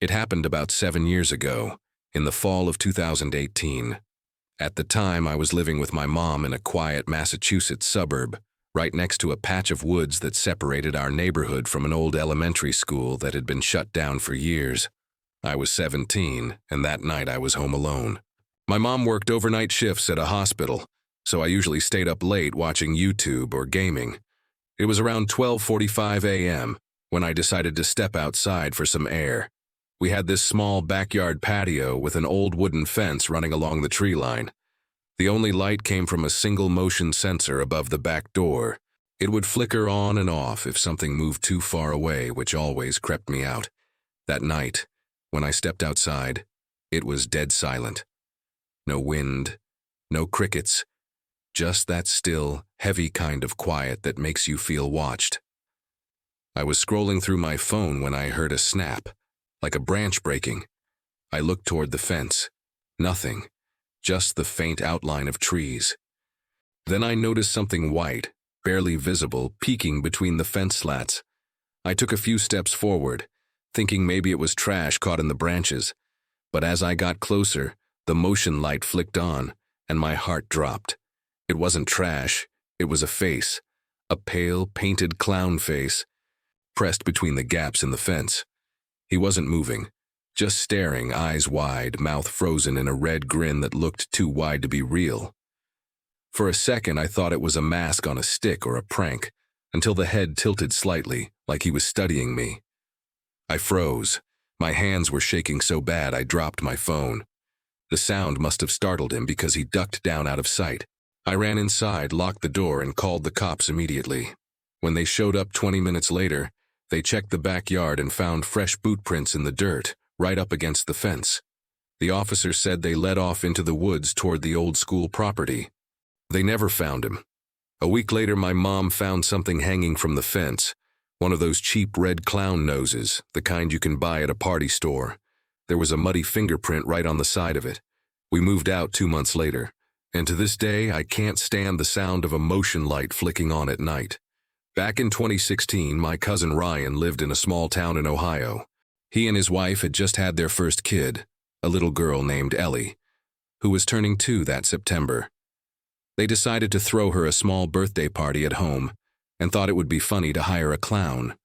It happened about 7 years ago, in the fall of 2018. At the time, I was living with my mom in a quiet Massachusetts suburb, right next to a patch of woods that separated our neighborhood from an old elementary school that had been shut down for years. I was 17, and that night I was home alone. My mom worked overnight shifts at a hospital, so I usually stayed up late watching YouTube or gaming. It was around 12:45 a.m. when I decided to step outside for some air. We had this small backyard patio with an old wooden fence running along the tree line. The only light came from a single motion sensor above the back door. It would flicker on and off if something moved too far away, which always crept me out. That night, when I stepped outside, it was dead silent. No wind, no crickets, just that still, heavy kind of quiet that makes you feel watched. I was scrolling through my phone when I heard a snap, like a branch breaking. I looked toward the fence. Nothing, just the faint outline of trees. Then I noticed something white, barely visible, peeking between the fence slats. I took a few steps forward, thinking maybe it was trash caught in the branches. But as I got closer, the motion light flicked on, and my heart dropped. It wasn't trash, it was a face, a pale, painted clown face, pressed between the gaps in the fence. He wasn't moving, just staring, eyes wide, mouth frozen in a red grin that looked too wide to be real. For a second, I thought it was a mask on a stick or a prank, until the head tilted slightly, like he was studying me. I froze. My hands were shaking so bad I dropped my phone. The sound must have startled him because he ducked down out of sight. I ran inside, locked the door, and called the cops immediately. When they showed up 20 minutes later, they checked the backyard and found fresh boot prints in the dirt, right up against the fence. The officers said they led off into the woods toward the old school property. They never found him. A week later, my mom found something hanging from the fence, one of those cheap red clown noses, the kind you can buy at a party store. There was a muddy fingerprint right on the side of it. We moved out 2 months later, and to this day, I can't stand the sound of a motion light flicking on at night. Back in 2016, my cousin Ryan lived in a small town in Ohio. He and his wife had just had their first kid, a little girl named Ellie, who was turning 2 that September. They decided to throw her a small birthday party at home and thought it would be funny to hire a clown.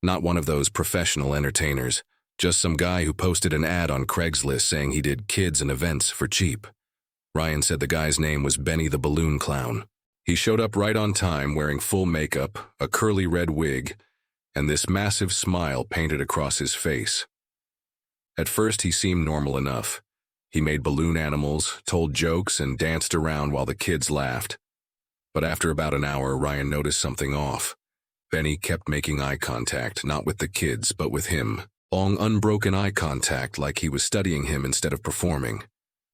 Not one of those professional entertainers, just some guy who posted an ad on Craigslist saying he did kids and events for cheap. Ryan said the guy's name was Benny the Balloon Clown. He showed up right on time wearing full makeup, a curly red wig, and this massive smile painted across his face. At first, he seemed normal enough. He made balloon animals, told jokes, and danced around while the kids laughed. But after about an hour, Ryan noticed something off. Benny kept making eye contact, not with the kids, but with him. Long, unbroken eye contact like he was studying him instead of performing.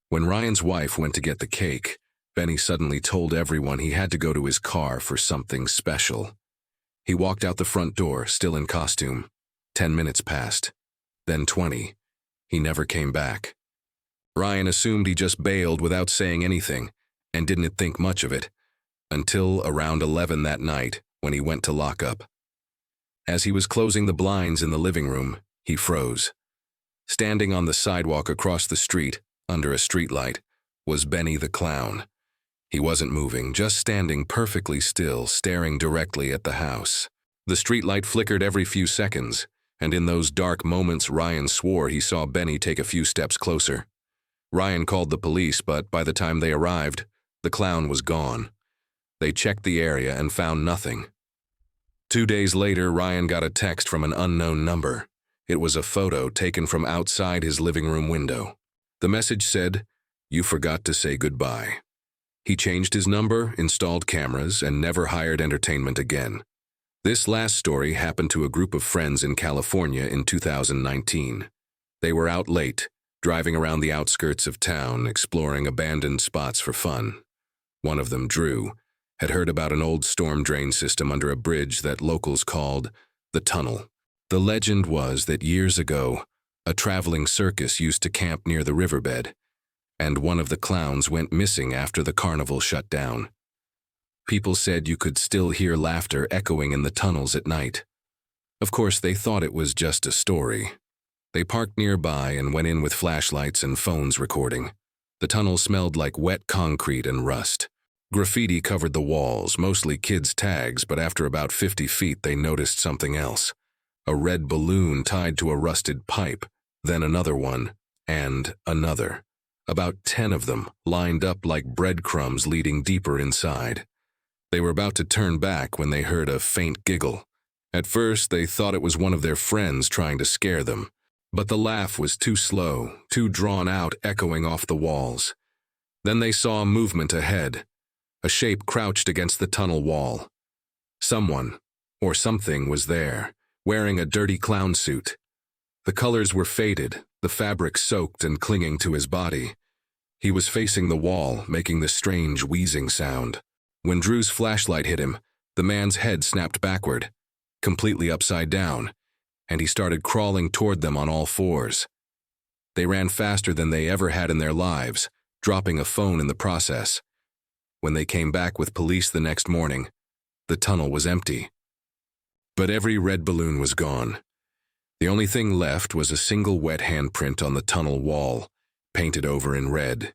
When Ryan's wife went to get the cake, Benny suddenly told everyone he had to go to his car for something special. He walked out the front door, still in costume. 10 minutes passed. Then 20. He never came back. Ryan assumed he just bailed without saying anything, and didn't think much of it, until around 11 that night when he went to lock up. As he was closing the blinds in the living room, he froze. Standing on the sidewalk across the street, under a streetlight, was Benny the Clown. He wasn't moving, just standing perfectly still, staring directly at the house. The streetlight flickered every few seconds, and in those dark moments Ryan swore he saw Benny take a few steps closer. Ryan called the police, but by the time they arrived, the clown was gone. They checked the area and found nothing. 2 days later, Ryan got a text from an unknown number. It was a photo taken from outside his living room window. The message said, "You forgot to say goodbye." He changed his number, installed cameras, and never hired entertainment again. This last story happened to a group of friends in California in 2019. They were out late, driving around the outskirts of town, exploring abandoned spots for fun. One of them, Drew, had heard about an old storm drain system under a bridge that locals called the Tunnel. The legend was that years ago, a traveling circus used to camp near the riverbed, and one of the clowns went missing after the carnival shut down. People said you could still hear laughter echoing in the tunnels at night. Of course, they thought it was just a story. They parked nearby and went in with flashlights and phones recording. The tunnel smelled like wet concrete and rust. Graffiti covered the walls, mostly kids' tags, but after about 50 feet they noticed something else. A red balloon tied to a rusted pipe, then another one, and another. About 10 of them, lined up like breadcrumbs leading deeper inside. They were about to turn back when they heard a faint giggle. At first, they thought it was one of their friends trying to scare them, but the laugh was too slow, too drawn out, echoing off the walls. Then they saw movement ahead. A shape crouched against the tunnel wall. Someone, or something, was there, wearing a dirty clown suit. The colors were faded, the fabric soaked and clinging to his body. He was facing the wall, making the strange wheezing sound. When Drew's flashlight hit him, the man's head snapped backward, completely upside down, and he started crawling toward them on all fours. They ran faster than they ever had in their lives, dropping a phone in the process. When they came back with police the next morning, the tunnel was empty. But every red balloon was gone. The only thing left was a single wet handprint on the tunnel wall, painted over in red.